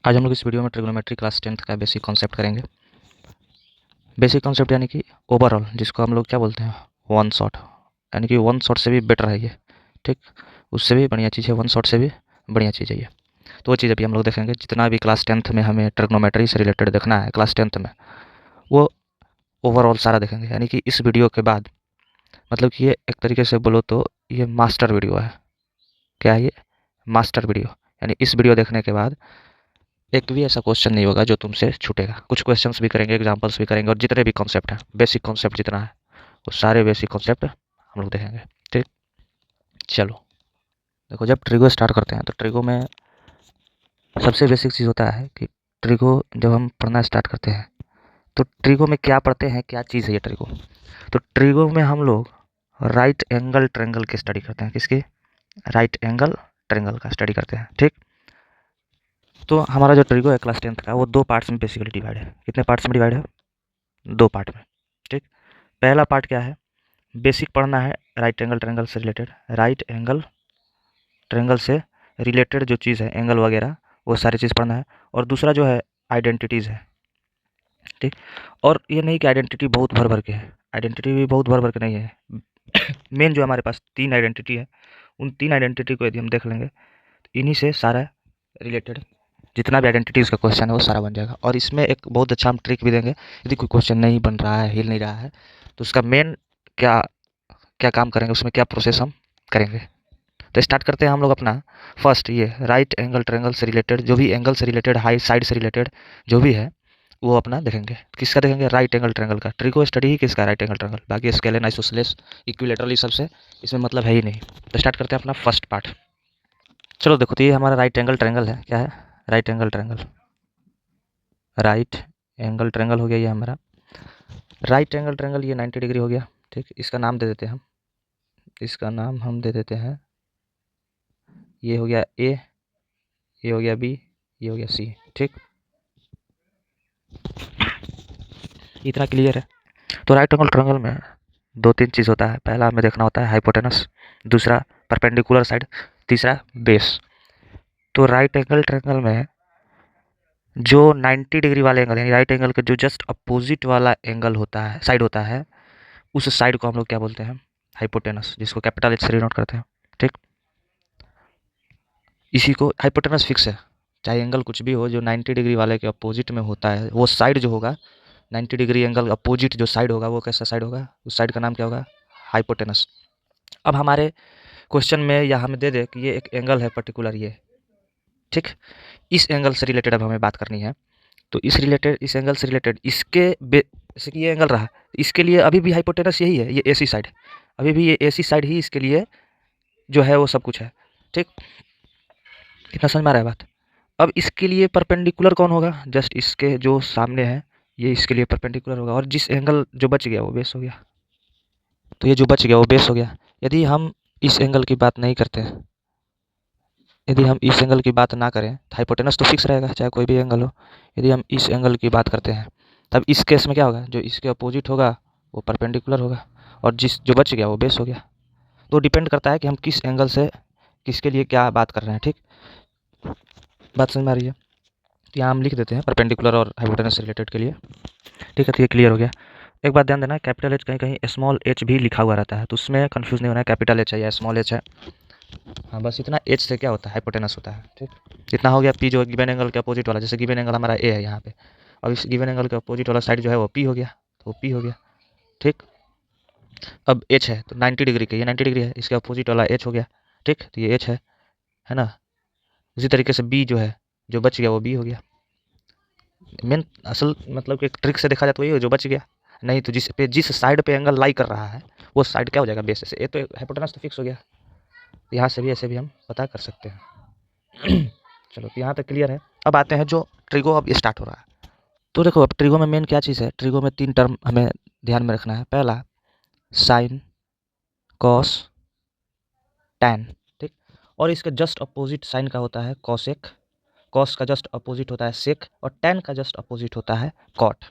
आज हम लोग इस वीडियो में ट्रिग्नोमेट्री क्लास 10th का बेसिक कॉन्सेप्ट करेंगे। बेसिक कॉन्सेप्ट यानी कि ओवरऑल, जिसको हम लोग क्या बोलते हैं, वन शॉट। यानी कि वन शॉट से भी बेटर है ये, ठीक। उससे भी बढ़िया चीज़ है, वन शॉट से भी बढ़िया चीज़ है ये। तो वो चीज़ अभी हम लोग देखेंगे। जितना भी क्लास 10th में हमें ट्रिग्नोमेट्री से रिलेटेड देखना है क्लास 10th में, वो ओवरऑल सारा देखेंगे। यानी कि इस वीडियो के बाद, मतलब कि ये एक तरीके से बोलो तो ये मास्टर वीडियो है। क्या है ये? Master video. यानी इस वीडियो देखने के बाद एक भी ऐसा क्वेश्चन नहीं होगा जो तुमसे छूटेगा। कुछ क्वेश्चंस भी करेंगे, एग्जांपल्स भी करेंगे, और जितने भी कॉन्सेप्ट हैं, बेसिक कॉन्सेप्ट जितना है, वो सारे बेसिक कॉन्सेप्ट हम लोग देखेंगे, ठीक। चलो देखो, जब ट्रिगो स्टार्ट करते हैं तो ट्रिगो में सबसे बेसिक चीज़ होता है कि ट्रिगो जब हम पढ़ना स्टार्ट करते हैं तो ट्रिगो में क्या पढ़ते हैं, क्या चीज़ है ये ट्रिगो। तो ट्रिगो में हम लोग राइट एंगल ट्रायंगल की स्टडी करते हैं। किसकी? राइट एंगल ट्रायंगल का स्टडी करते हैं, ठीक। तो हमारा जो ट्रिगो है क्लास 10th का, वो दो पार्ट्स में बेसिकली डिवाइड है। कितने पार्ट्स में डिवाइड है? दो पार्ट में, ठीक। पहला पार्ट क्या है? बेसिक पढ़ना है राइट एंगल ट्रायंगल से रिलेटेड। राइट एंगल ट्रायंगल से रिलेटेड जो चीज़ है, एंगल वगैरह, वो सारी चीज़ पढ़ना है। और दूसरा जो है आइडेंटिटीज़ है, ठीक। और ये नहीं कि आइडेंटिटी बहुत भर भर के है, आइडेंटिटी भी बहुत भर भर के नहीं है। मेन जो हमारे पास तीन आइडेंटिटी है, उन तीन आइडेंटिटी को यदि हम देख लेंगे तो इन्हीं से सारा रिलेटेड जितना भी आइडेंटिटीज़ का क्वेश्चन है वो सारा बन जाएगा। और इसमें एक बहुत अच्छा हम ट्रिक भी देंगे। यदि कोई क्वेश्चन नहीं बन रहा है, हिल नहीं रहा है, तो उसका मेन क्या क्या काम करेंगे, उसमें क्या प्रोसेस हम करेंगे। तो स्टार्ट करते हैं हम लोग अपना फर्स्ट, ये राइट एंगल ट्रायंगल से रिलेटेड, जो भी एंगल से रिलेटेड, हाई साइड से रिलेटेड जो भी है, वो अपना देखेंगे। किसका देखेंगे? राइट एंगल ट्रायंगल का। ट्रिको स्टडी ही किसका? Right angle triangle. बाकी स्केलन, आइसोसेलेस, इक्विलेटरल, इस सब से इसमें मतलब है ही नहीं। तो स्टार्ट करते हैं अपना फर्स्ट पार्ट। चलो देखो, तो ये हमारा राइट एंगल ट्रायंगल है। क्या है? Right angle triangle. Right angle triangle हो गया ये हमारा। राइट एंगल ट्रायंगल ये 90 डिग्री हो गया, ठीक। इसका नाम दे देते हैं हम, इसका नाम हम दे देते हैं, ये हो गया ए, ये हो गया बी, ये हो गया सी, ठीक। इतना क्लियर है। तो राइट एंगल ट्रायंगल में दो तीन चीज़ होता है। पहला हमें देखना होता है हाइपोटेनस, दूसरा परपेंडिकुलर साइड, तीसरा बेस। तो राइट एंगल ट्रायंगल में जो 90 डिग्री वाले एंगल, यानी राइट एंगल के जो जस्ट अपोजिट वाला एंगल होता है, साइड होता है, उस साइड को हम लोग क्या बोलते हैं? हाइपोटेनस, जिसको कैपिटल एच से डिनोट करते हैं, ठीक। इसी को हाइपोटेनस फिक्स है, चाहे एंगल कुछ भी हो, जो 90 डिग्री वाले के अपोजिट में होता है, वो साइड जो होगा, 90 डिग्री एंगल अपोजिट जो साइड होगा, वो कैसा साइड होगा? उस साइड का नाम क्या होगा? हाइपोटेनस। अब हमारे क्वेश्चन में या हमें दे दे कि ये एक एंगल है पर्टिकुलर, ये, ठीक। इस एंगल से रिलेटेड अब हमें बात करनी है। तो इस एंगल से रिलेटेड जैसे कि ये एंगल रहा, इसके लिए अभी भी हाइपोटेनस यही है, ये एसी साइड। अभी भी ये एसी साइड ही इसके लिए जो है वो सब कुछ है, ठीक। इतना समझ में आ रहा है बात? अब इसके लिए परपेंडिकुलर कौन होगा? जस्ट इसके जो सामने है, ये इसके लिए परपेंडिकुलर होगा। और जिस एंगल जो बच गया वो बेस हो गया। तो ये जो बच गया वो बेस हो गया। यदि हम इस एंगल की बात नहीं करते हैं, यदि हम इस एंगल की बात ना करें, तो हाइपोटेनस तो फिक्स रहेगा चाहे कोई भी एंगल हो। यदि हम इस एंगल की बात करते हैं, तब इस केस में क्या होगा? जो इसके अपोजिट होगा वो परपेंडिकुलर होगा, और जो बच गया वो बेस हो गया। तो डिपेंड करता है कि हम किस एंगल से किसके लिए क्या बात कर रहे हैं, ठीक। बात समझ में आ रही है? तो यहाँ हम लिख देते हैं परपेंडिकुलर और हाइपोटेनस से रिलेटेड के लिए, ठीक है। तो ये क्लियर हो गया। एक बात ध्यान देना, कैपिटल एच कहीं कहीं स्मॉल एच भी लिखा हुआ रहता है, तो उसमें कंफ्यूज नहीं होना है, कैपिटल एच है या स्मॉल एच है। हाँ, बस इतना एच से क्या होता है? हाइपोटेनस होता है, ठीक। इतना हो गया। पी जो गिवन एंगल के अपोजिट वाला, जैसे गिवन एंगल हमारा ए है यहाँ पे, अब इस गिवन एंगल के अपोजिट वाला साइड जो है वो पी हो गया, तो पी हो गया, ठीक। अब एच है तो 90 डिग्री के, ये 90 डिग्री है, इसके अपोजिट वाला एच हो गया, ठीक। तो ये एच है ना। उसी तरीके से बी जो है, जो बच गया वो बी हो गया। मेन असल मतलब कि एक ट्रिक से देखा जाए तो वही हो, जो बच गया। नहीं तो जिस साइड पे एंगल लाई कर रहा है, वो साइड क्या हो जाएगा? बेस से। ये तो हाइपोटेनस तो फिक्स हो गया। यहाँ से भी ऐसे भी हम पता कर सकते हैं। चलो, तो यहाँ तक क्लियर है। अब आते हैं जो ट्रिगो अब स्टार्ट हो रहा है। तो देखो, अब ट्रिगो में मेन क्या चीज़ है? ट्रिगो में तीन टर्म हमें ध्यान में रखना है। पहला साइन, कॉस, टैन, ठीक। और इसके जस्ट अपोजिट साइन का होता है कॉसेक, कॉस का जस्ट अपोजिट होता है सेक, और टैन का जस्ट अपोजिट होता है कॉट,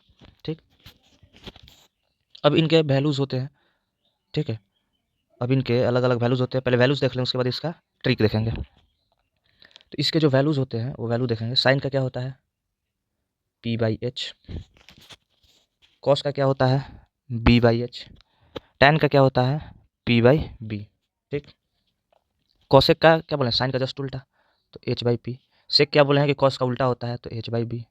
ठीक। अब इनके वैल्यूज़ होते हैं, ठीक है। अब इनके अलग अलग वैल्यूज़ होते हैं। पहले वैल्यूज़ देख लें, उसके बाद इसका ट्रिक देखेंगे। तो इसके जो वैल्यूज़ होते हैं वो वैल्यू देखेंगे। साइन का क्या होता है p/h, कॉस का क्या होता है b/h, टैन का क्या होता है p/b। ठीक, कॉसेक का क्या बोले, साइन का जस्ट उल्टा, तो h/p। सेक क्या बोले हैं कि कॉस का उल्टा होता है, तो h/b।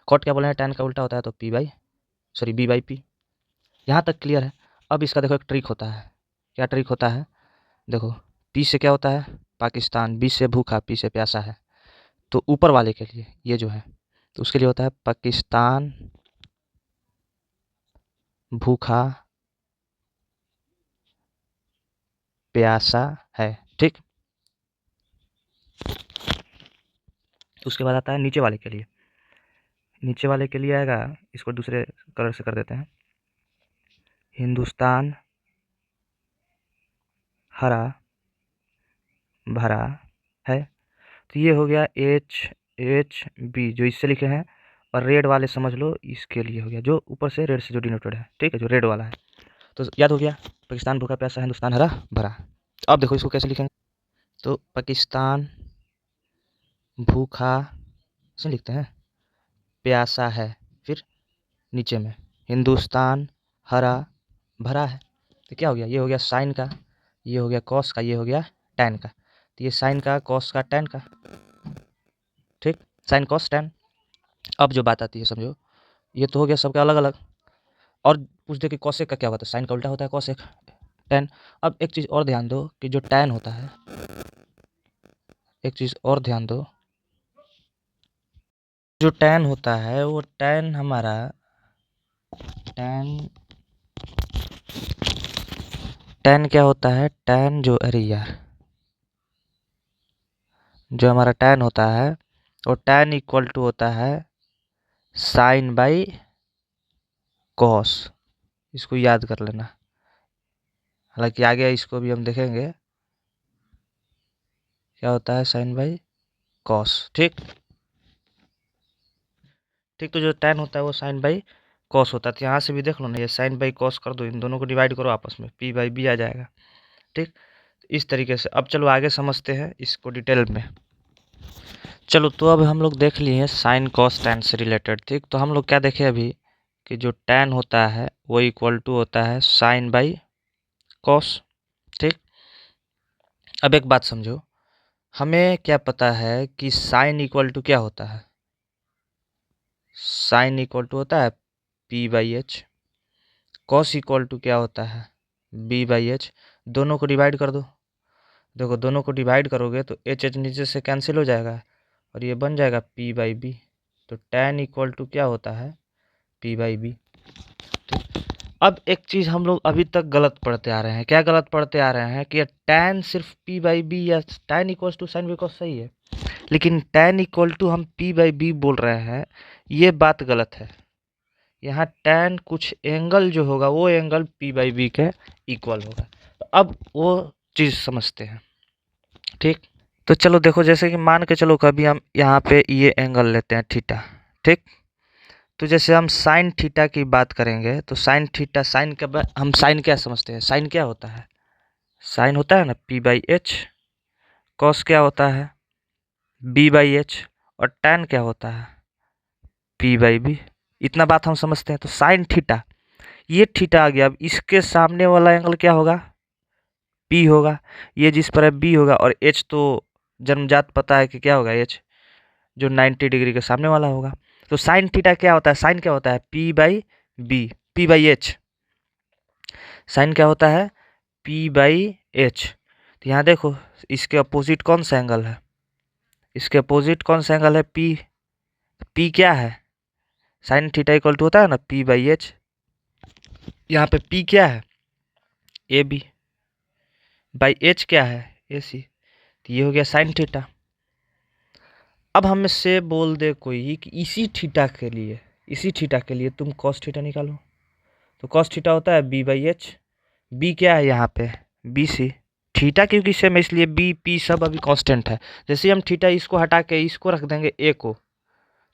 कॉट क्या बोले हैं, टैन का उल्टा होता है, तो b/p। यहाँ तक क्लियर है। अब इसका देखो एक ट्रिक होता है। क्या ट्रिक होता है, देखो p से क्या होता है पाकिस्तान, b से भूखा, p से प्यासा है। तो ऊपर वाले के लिए ये जो है, तो उसके लिए होता है पाकिस्तान भूखा प्यासा है। ठीक, उसके बाद आता है नीचे वाले के लिए। नीचे वाले के लिए आएगा, इसको दूसरे कलर से कर देते हैं, हिंदुस्तान हरा भरा है। तो ये हो गया HHB जो इससे लिखे हैं, और रेड वाले समझ लो इसके लिए हो गया, जो ऊपर से रेड से जो डिनोटेड है। ठीक है, जो रेड वाला है। तो याद हो गया, पाकिस्तान भूखा प्यासा, हिंदुस्तान हरा भरा। अब देखो इसको कैसे लिखेंगे, तो पाकिस्तान भूखा से लिखते हैं, प्यासा है, फिर नीचे में हिंदुस्तान हरा भरा है। तो क्या हो गया, ये हो गया साइन का, ये हो गया कॉस का, ये हो गया टैन का। तो ये साइन का, कॉस का, टैन का। ठीक, साइन कॉस टैन। अब जो बात आती है समझो, ये तो हो गया सबका अलग अलग। और पूछ दे कि कॉसेक का क्या होता है, साइन का उल्टा होता है कॉसेक, टैन। अब एक चीज़ और ध्यान दो कि जो टैन होता है, एक चीज़ और ध्यान दो, जो टैन होता है वो टैन हमारा, टैन टैन क्या होता है, टैन जो, अरे यार, जो हमारा टैन होता है वो टैन इक्वल टू होता है साइन बाई कॉस। इसको याद कर लेना, हालांकि आगे इसको भी हम देखेंगे क्या होता है साइन बाई कॉस। ठीक, ठीक, तो जो टैन होता है वो साइन बाई कॉस होता है। तो यहाँ से भी देख लो ना, ये साइन बाई कॉस कर दो, इन दोनों को डिवाइड करो आपस में, p/b आ जाएगा। ठीक, इस तरीके से। अब चलो आगे समझते हैं इसको डिटेल में। चलो, तो अब हम लोग देख लिए साइन कॉस टैन से रिलेटेड। ठीक, तो हम लोग क्या देखे अभी कि जो टैन होता है वो इक्वल टू होता है साइन बाई कॉस। ठीक, अब एक बात समझो, हमें क्या पता है कि साइन इक्वल टू क्या होता है, साइन इक्वल टू होता है p/h, कॉस इक्वल टू क्या होता है b/h। दोनों को डिवाइड कर दो, देखो दोनों को डिवाइड करोगे तो h नीचे से कैंसिल हो जाएगा और ये बन जाएगा p/b। तो tan इक्वल टू क्या होता है p/b। अब एक चीज़ हम लोग अभी तक गलत पढ़ते आ रहे हैं। क्या गलत पढ़ते आ रहे हैं कि tan सिर्फ p/b या tan equal to sine because सही है, लेकिन tan इक्वल टू हम p/b बोल रहे हैं, ये बात गलत है। यहाँ tan कुछ एंगल जो होगा वो एंगल p/b के इक्वल होगा। तो अब वो चीज़ समझते हैं। ठीक, तो चलो देखो, जैसे कि मान के चलो कभी हम यहाँ पे ये एंगल लेते हैं थीटा। ठीक, तो जैसे हम साइन थीटा की बात करेंगे तो साइन थीटा, साइन के हम साइन क्या समझते हैं, साइन क्या होता है, साइन होता है ना p/h, कॉस क्या होता है b/h, और टैन क्या होता है p/b। इतना बात हम समझते हैं। तो साइन थीटा, ये थीटा आ गया। अब इसके सामने वाला एंगल क्या होगा, p होगा। ये जिस पर है b होगा, और h तो जन्मजात पता है कि क्या होगा, h जो 90 डिग्री के सामने वाला होगा। तो साइन थीटा क्या होता है, साइन क्या होता है p/b, p/h। साइन क्या होता है p/h। तो यहाँ देखो इसके अपोजिट कौन सा एंगल है, इसके अपोजिट कौन सा एंगल है p क्या है, साइन थीटा इक्वल टू होता है ना p/h। यहाँ पे p क्या है AB, बाई h क्या है AC। तो ये हो गया साइन थीटा। अब हम से बोल दे कोई कि इसी थीटा के लिए, इसी थीटा के लिए तुम कॉस थीटा निकालो, तो कॉस थीटा होता है b/h। b क्या है यहाँ पे BC, थीटा क्योंकि सेम है इसलिए b p सब अभी कांस्टेंट है। जैसे हम थीटा इसको हटा के इसको रख देंगे a को,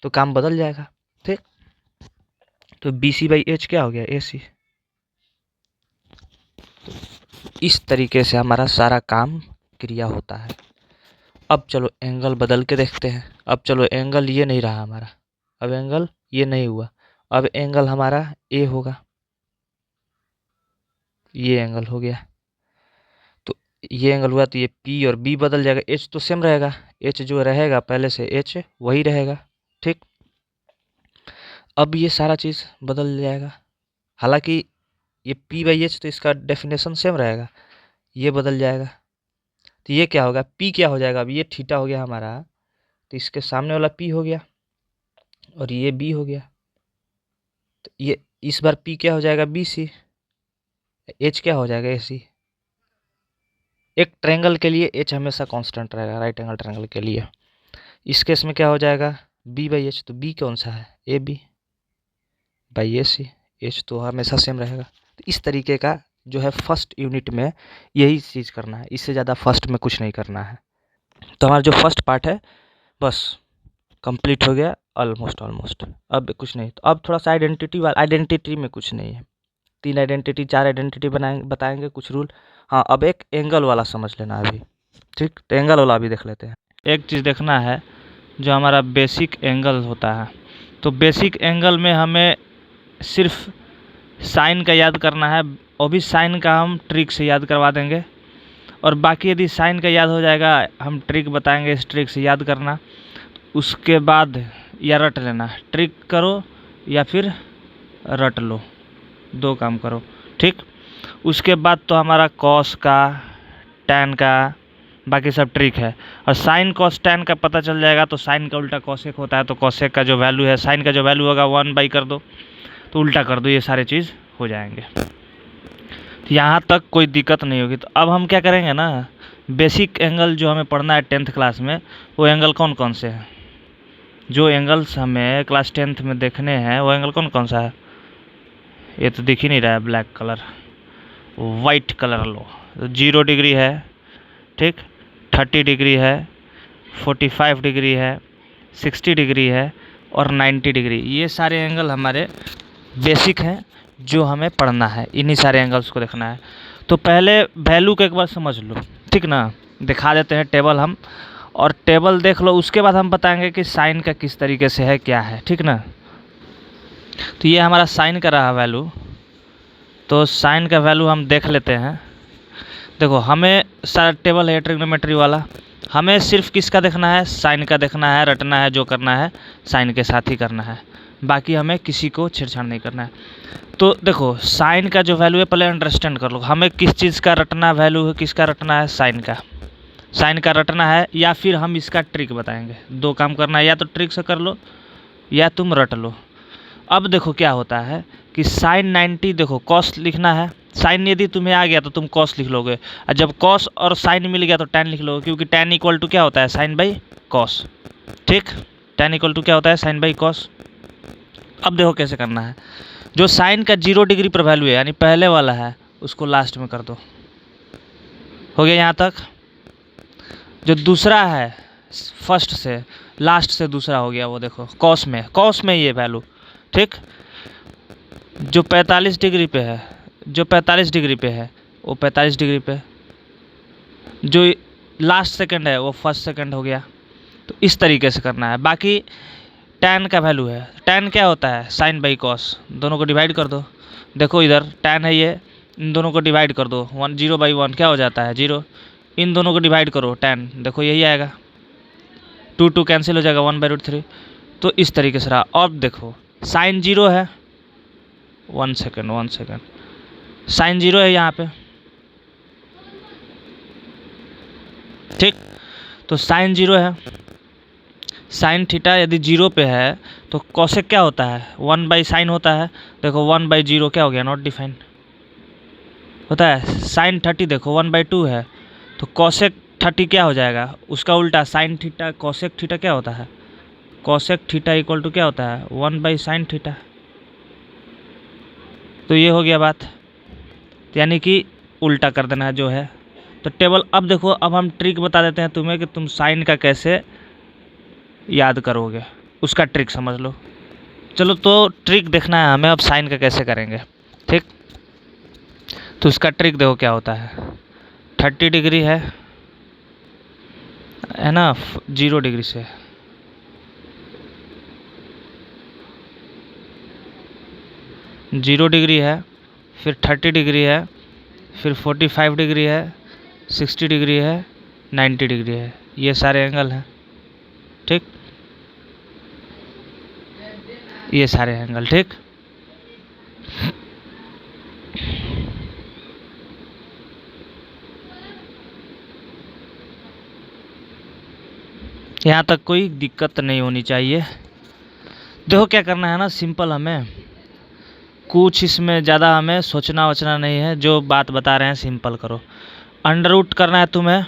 तो काम बदल जाएगा। ठीक, तो BC/h क्या हो गया AC। तो इस तरीके से हमारा सारा काम क्रिया होता है। अब चलो एंगल बदल के देखते हैं। अब चलो एंगल ये नहीं रहा हमारा, अब एंगल ये नहीं हुआ, अब एंगल हमारा ए होगा, ये एंगल हो गया। तो ये एंगल हुआ तो ये पी और बी बदल जाएगा, एच तो सेम रहेगा, एच जो रहेगा पहले से एच वही रहेगा। ठीक, अब ये सारा चीज़ बदल जाएगा। हालांकि ये पी बाई एच तो इसका डेफिनेशन सेम रहेगा, ये बदल जाएगा। तो ये क्या होगा, पी क्या हो जाएगा, अब ये थीटा हो गया हमारा, तो इसके सामने वाला पी हो गया और ये बी हो गया। तो ये इस बार पी क्या हो जाएगा, बी सी, एच क्या हो जाएगा, ए सी। एक ट्रायंगल के लिए एच हमेशा कांस्टेंट रहेगा, राइट एंगल ट्रायंगल के लिए। इस केस में क्या हो जाएगा, बी बाई एच, तो बी कौन सा है, A B by A C, H तो हमेशा सेम रहेगा। तो इस तरीके का जो है फर्स्ट यूनिट में यही चीज़ करना है, इससे ज़्यादा फर्स्ट में कुछ नहीं करना है। तो हमारा जो फर्स्ट पार्ट है बस कंप्लीट हो गया, ऑलमोस्ट। अब कुछ नहीं, तो अब थोड़ा सा आइडेंटिटी में कुछ नहीं है। 3 आइडेंटिटी 4 आइडेंटिटी बताएंगे कुछ रूल। हाँ, अब एक एंगल वाला समझ लेना अभी। ठीक, तो एंगल वाला अभी देख लेते हैं। एक चीज़ देखना है जो हमारा बेसिक एंगल होता है, तो बेसिक एंगल में हमें सिर्फ साइन का याद करना है, और भी साइन का हम ट्रिक से याद करवा देंगे, और बाकी यदि साइन का याद हो जाएगा हम ट्रिक बताएंगे, इस ट्रिक से याद करना। उसके बाद या रट लेना, ट्रिक करो या फिर रट लो, 2 काम करो। ठीक, उसके बाद तो हमारा कॉस का, टैन का, बाकी सब ट्रिक है। और साइन कॉस टैन का पता चल जाएगा, तो साइन का उल्टा कॉसेक होता है, तो कॉसेक का जो वैल्यू है, साइन का जो वैल्यू होगा 1/, कर दो तो उल्टा कर दो, ये सारे चीज़ हो जाएंगे। तो यहाँ तक कोई दिक्कत नहीं होगी। तो अब हम क्या करेंगे ना, बेसिक एंगल जो हमें पढ़ना है 10th क्लास में, वो एंगल कौन कौन से हैं, जो एंगल्स हमें क्लास 10th में देखने हैं वो एंगल कौन कौन सा है। ये तो दिख ही नहीं रहा है, ब्लैक कलर, वाइट कलर लो। 0 डिग्री है, ठीक, 30 डिग्री है, 45 डिग्री है, 60 डिग्री है और 90 डिग्री। ये सारे एंगल हमारे बेसिक हैं जो हमें पढ़ना है, इन्हीं सारे एंगल्स को देखना है। तो पहले वैल्यू को एक बार समझ लो, ठीक ना, दिखा देते हैं टेबल हम, और टेबल देख लो, उसके बाद हम बताएंगे कि साइन का किस तरीके से है, क्या है, ठीक ना। तो ये हमारा साइन का रहा वैल्यू, तो साइन का वैल्यू हम देख लेते हैं। देखो, हमें सारा टेबल है ट्रिग्नोमेट्री वाला, हमें सिर्फ किसका देखना है, साइन का देखना है, रटना है, जो करना है साइन के साथ ही करना है, बाकी हमें किसी को छेड़छाड़ नहीं करना है। तो देखो, साइन का जो वैल्यू है पहले अंडरस्टैंड कर लो, हमें किस चीज़ का रटना वैल्यू है, किसका रटना है, साइन का। साइन का रटना है, या फिर हम इसका ट्रिक बताएंगे। 2 काम करना है, या तो ट्रिक से कर लो या तुम रट लो। अब देखो क्या होता है कि साइन 90, देखो कॉस लिखना है, साइन यदि तुम्हें आ गया तो तुम कॉस लिख लोगे, और जब कॉस और साइन मिल गया तो टैन लिख लोगे, क्योंकि टैन इक्वल टू क्या होता है, साइन बाई कॉस। ठीक, टैन इक्वल टू क्या होता है, साइन बाई कॉस। अब देखो कैसे करना है, जो साइन का 0 डिग्री पर वैल्यू है, यानी पहले वाला है, उसको लास्ट में कर दो। हो गया यहाँ तक। जो दूसरा है, फर्स्ट से लास्ट से दूसरा हो गया, वो देखो कॉस में ये वैल्यू। ठीक, जो 45 डिग्री पे है, जो 45 डिग्री पे है वो 45 डिग्री पे, जो लास्ट सेकंड है वो फर्स्ट सेकंड हो गया। तो इस तरीके से करना है। बाकी टैन का वैल्यू है, टैन क्या होता है, साइन बाई कॉस, दोनों को डिवाइड कर दो। देखो इधर टैन है, ये इन दोनों को डिवाइड कर दो, 0/1 क्या हो जाता है, 0। इन दोनों को डिवाइड करो, टैन देखो यही आएगा, 2 कैंसिल हो जाएगा, 1/√3। तो इस तरीके से रहा। अब देखो साइन 0 है, 1 सेकेंड, साइन 0 है यहाँ पे, ठीक। तो साइन 0 है, साइन थीटा यदि 0 पे है तो कॉसेक क्या होता है, 1/sin होता है। देखो 1/0 क्या हो गया, नॉट डिफाइन होता है। साइन 30 देखो 1/2 है, तो कॉसेक 30 क्या हो जाएगा, उसका उल्टा साइन थीटा, कॉसेक थीटा क्या होता है, कॉसेक थीटा इक्वल टू क्या होता है, 1/sin थीटा। तो ये हो गया बात, यानी कि उल्टा कर देना है जो है। तो टेबल, अब देखो, अब हम ट्रिक बता देते हैं तुम्हें कि तुम साइन का कैसे याद करोगे, उसका ट्रिक समझ लो। चलो, तो ट्रिक देखना है हमें, अब साइन का कैसे करेंगे, ठीक। तो उसका ट्रिक देखो क्या होता है, 30 डिग्री है, है ना, 0 डिग्री से। जीरो डिग्री है, फिर 30 डिग्री है, फिर 45 डिग्री है, 60 डिग्री है, 90 डिग्री है। ये सारे एंगल हैं, ठीक, ये सारे एंगल, ठीक। यहाँ तक कोई दिक्कत नहीं होनी चाहिए। देखो क्या करना है ना, सिंपल, हमें कुछ इसमें ज़्यादा हमें सोचना वोचना नहीं है, जो बात बता रहे हैं सिंपल करो। अंडर रूट करना है तुम्हें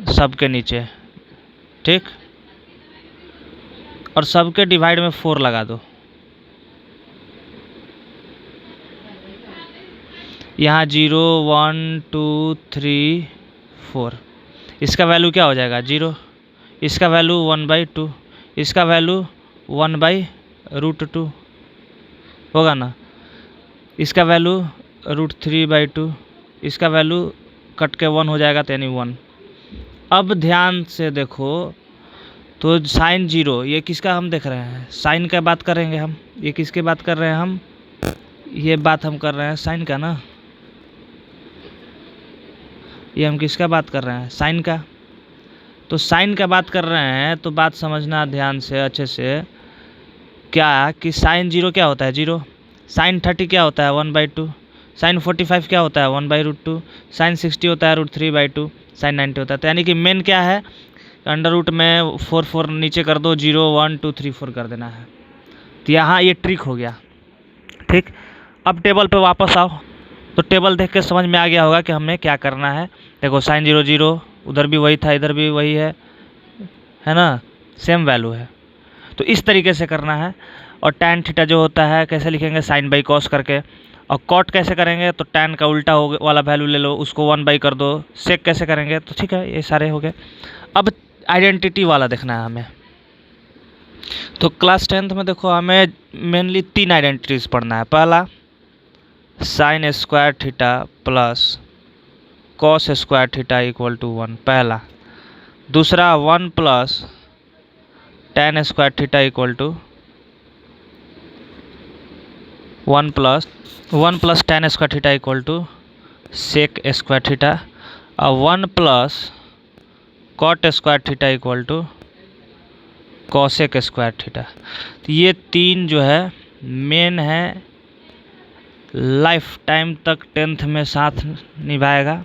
सबके नीचे, ठीक, और सबके डिवाइड में 4 लगा दो। यहाँ 0 1 2 3 4, इसका वैल्यू क्या हो जाएगा 0, इसका वैल्यू 1/2, इसका वैल्यू 1/√2 होगा ना, इसका वैल्यू √3/2, इसका वैल्यू कट के 1 हो जाएगा, तो यानी 1। अब ध्यान से देखो तो साइन 0, ये किसका हम देख रहे हैं, साइन का बात करेंगे हम। ये किसके बात कर रहे हैं हम, ये बात हम कर रहे हैं साइन का ना, ये हम किसका बात कर रहे हैं, साइन का। तो साइन का बात कर रहे हैं तो बात समझना ध्यान से अच्छे से, क्या कि साइन 0 क्या होता है 0, साइन 30 क्या होता है 1/2, साइन 45 क्या होता है 1/√2, साइन 60 होता है √3/2, साइन 90 होता है। तो यानी कि मेन क्या है, अंडर रूट में 4 नीचे कर दो, 0 1 2 3 4 कर देना है। तो यहाँ ये ट्रिक हो गया, ठीक। अब टेबल पे वापस आओ, तो टेबल देख के समझ में आ गया होगा कि हमें क्या करना है। देखो साइन 0 0, उधर भी वही था, इधर भी वही है ना, सेम वैल्यू है। तो इस तरीके से करना है। और टैन थीटा जो होता है कैसे लिखेंगे, साइन बाई कॉस करके। और कॉट कैसे करेंगे, तो टैन का उल्टा हो वाला वैल्यू ले लो, उसको 1/, कर दो। सेक कैसे करेंगे, तो ठीक है, ये सारे हो गए। अब आइडेंटिटी वाला देखना है हमें। तो क्लास 10th में देखो हमें मेनली 3 आइडेंटिटीज पढ़ना है। पहला sine square theta plus cos square theta equal to 1, पहला। दूसरा 1 plus tan square theta equal to 1 plus tan square theta equal to sec square theta, और 1 plus cot square theta equal to cosec square theta. तो ये 3 जो है main है, life time तक 10th में साथ निभाएगा।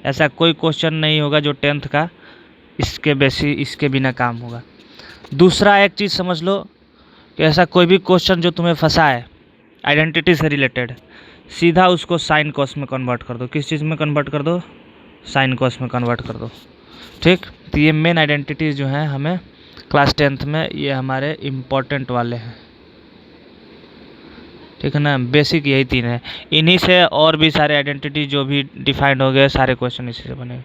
ऐसा कोई क्वेश्चन नहीं होगा जो 10th का इसके बिना काम होगा। दूसरा एक चीज़ समझ लो कि ऐसा कोई भी क्वेश्चन जो तुम्हें फंसाए आइडेंटिटी से रिलेटेड, सीधा उसको साइन कॉस में कन्वर्ट कर दो। किस चीज़ में कन्वर्ट कर दो, साइन कॉस में कन्वर्ट कर दो, ठीक। तो ये मेन आइडेंटिटीज जो हैं हमें क्लास 10th में, ये हमारे इम्पोर्टेंट वाले हैं, ठीक है ना। बेसिक यही 3 है, इन्हीं से और भी सारे आइडेंटिटी जो भी डिफाइंड हो गए, सारे क्वेश्चन इसी से बने।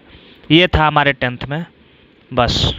ये था हमारे 10th में, बस।